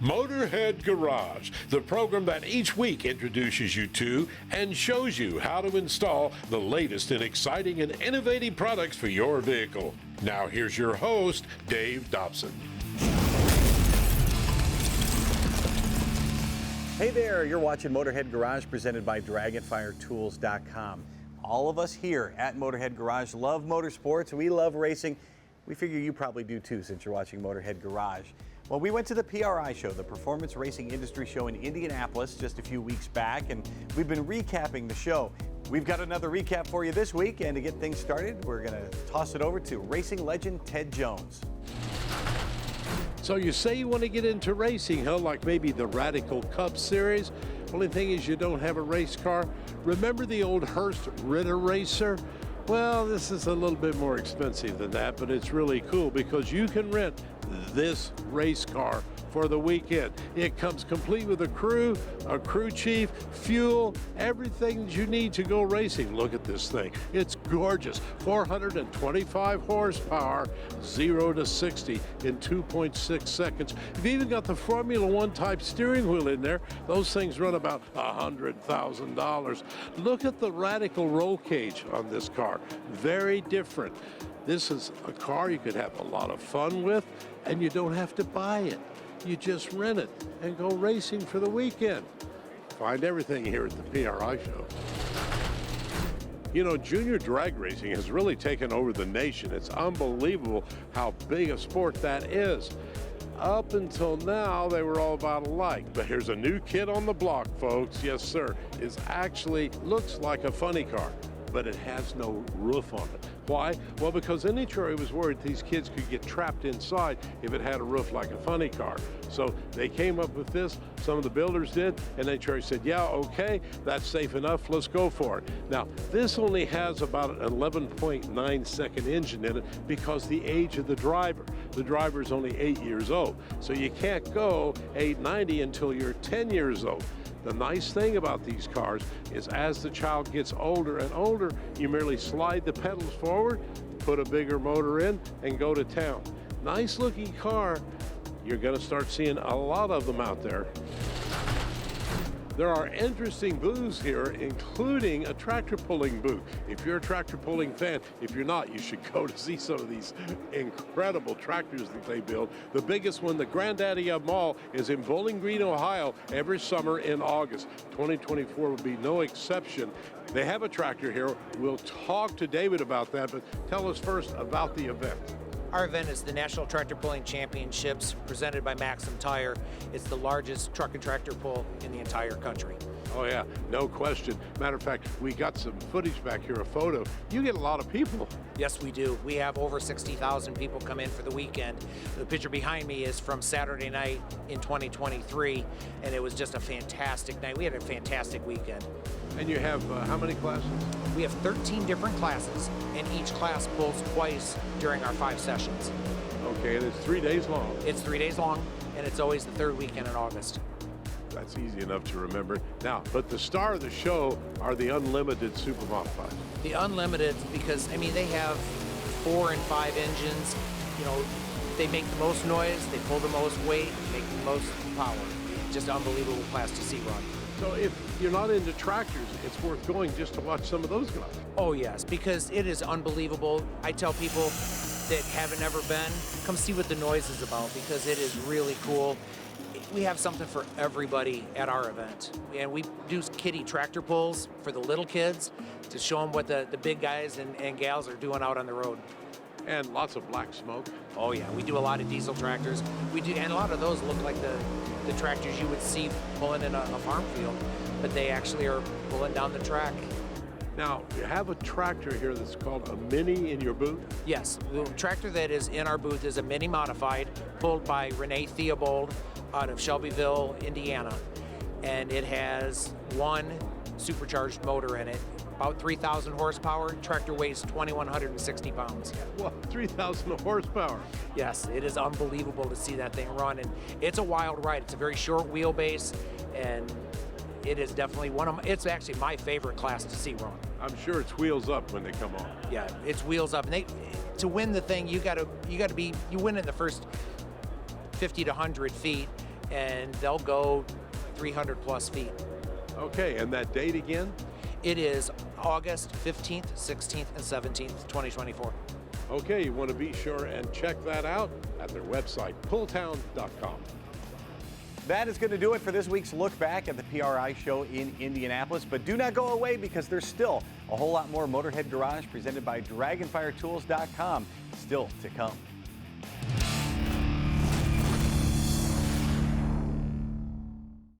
Motorhead Garage, the program that each week introduces you to and shows you how to install the latest in exciting and innovative products for your vehicle. Now here's your host, Dave Dobson. Hey there, you're watching Motorhead Garage presented by DragonfireTools.com. All of us here at Motorhead Garage love motorsports. We love racing. We figure you probably do too since you're watching Motorhead Garage. Well, we went to the PRI show, the Performance Racing Industry Show in Indianapolis just a few weeks back, and we've been recapping the show. We've got another recap for you this week, and to get things started, we're going to toss it over to racing legend Ted Jones. So you say you want to get into racing, huh? Like maybe the Radical Cup Series? Only thing is you don't have a race car. Remember the old Hearst Ritter Racer? Well, this is a little bit more expensive than that, but it's really cool because you can rent this race car for the weekend. It comes complete with a crew chief, fuel, everything that you need to go racing. Look at this thing. It's gorgeous. 425 horsepower, 0 to 60 in 2.6 seconds. You've even got the Formula One type steering wheel in there. Those things run about $100,000. Look at the Radical roll cage on this car. Very different. This is a car you could have a lot of fun with, and you don't have to buy it. You just rent it and go racing for the weekend. Find everything here at the PRI show. You know, junior drag racing has really taken over the nation. It's unbelievable how big a sport that is. Up until now, they were all about alike. But here's a new kid on the block, folks. Yes, sir. It actually looks like a funny car, but it has no roof on it. Why? Well, because NHRA was worried these kids could get trapped inside if it had a roof like a funny car. So they came up with this, some of the builders did, and NHRA said, yeah, okay, that's safe enough, let's go for it. Now, this only has about an 11.9 second engine in it because the age of the driver. The driver is only 8 years old. So you can't go 890 until you're 10 years old. The nice thing about these cars is as the child gets older and older, you merely slide the pedals forward, put a bigger motor in, and go to town. Nice looking car. You're going to start seeing a lot of them out there. There are interesting booths here, including a tractor pulling booth. If you're a tractor pulling fan, if you're not, you should go to see some of these incredible tractors that they build. The biggest one, the granddaddy of them all, is in Bowling Green, Ohio, every summer in August. 2024 will be no exception. They have a tractor here. We'll talk to David about that, but tell us first about the event. Our event is the National Tractor Pulling Championships presented by Maxim Tire. It's the largest truck and tractor pull in the entire country. Oh yeah, no question. Matter of fact, we got some footage back here, a photo. You get a lot of people. Yes, we do. We have over 60,000 people come in for the weekend. The picture behind me is from Saturday night in 2023, and it was just a fantastic night. We had a fantastic weekend. And you have how many classes? We have 13 different classes, and each class pulls twice during our 5 sessions. Okay, and it's 3 days long. It's 3 days long, and it's always the third weekend in August. That's easy enough to remember. Now, but the star of the show are the unlimited super modifieds. The unlimited, because, I mean, they have 4 and 5 engines. You know, they make the most noise, they pull the most weight, make the most power. Just an unbelievable class to see run. So if you're not into tractors, it's worth going just to watch some of those guys. Oh yes, because it is unbelievable. I tell people that haven't ever been, come see what the noise is about, because it is really cool. We have something for everybody at our event. And we do kiddie tractor pulls for the little kids to show them what the big guys and gals are doing out on the road. And lots of black smoke. Oh yeah, we do a lot of diesel tractors. We do, and a lot of those look like the tractors you would see pulling in a farm field, but they actually are pulling down the track. Now, you have a tractor here that's called a Mini in your booth? Yes, the tractor that is in our booth is a Mini modified, pulled by Renee Theobald out of Shelbyville, Indiana. And it has one supercharged motor in it, about 3,000 horsepower. Tractor weighs 2,160 pounds. What, 3,000 horsepower? Yes, it is unbelievable to see that thing run, and it's a wild ride. It's a very short wheelbase, and it is definitely it's actually my favorite class to see run. I'm sure it's wheels up when they come on. Yeah, it's wheels up, and to win the thing, you win in the first 50 to 100 feet, and they'll go 300 plus feet. Okay, and that date again? It is August 15th, 16th, and 17th, 2024. Okay, you want to be sure and check that out at their website, pulltown.com. That is going to do it for this week's look back at the PRI show in Indianapolis. But do not go away, because there's still a whole lot more Motorhead Garage presented by Dragonfire Tools.com still to come.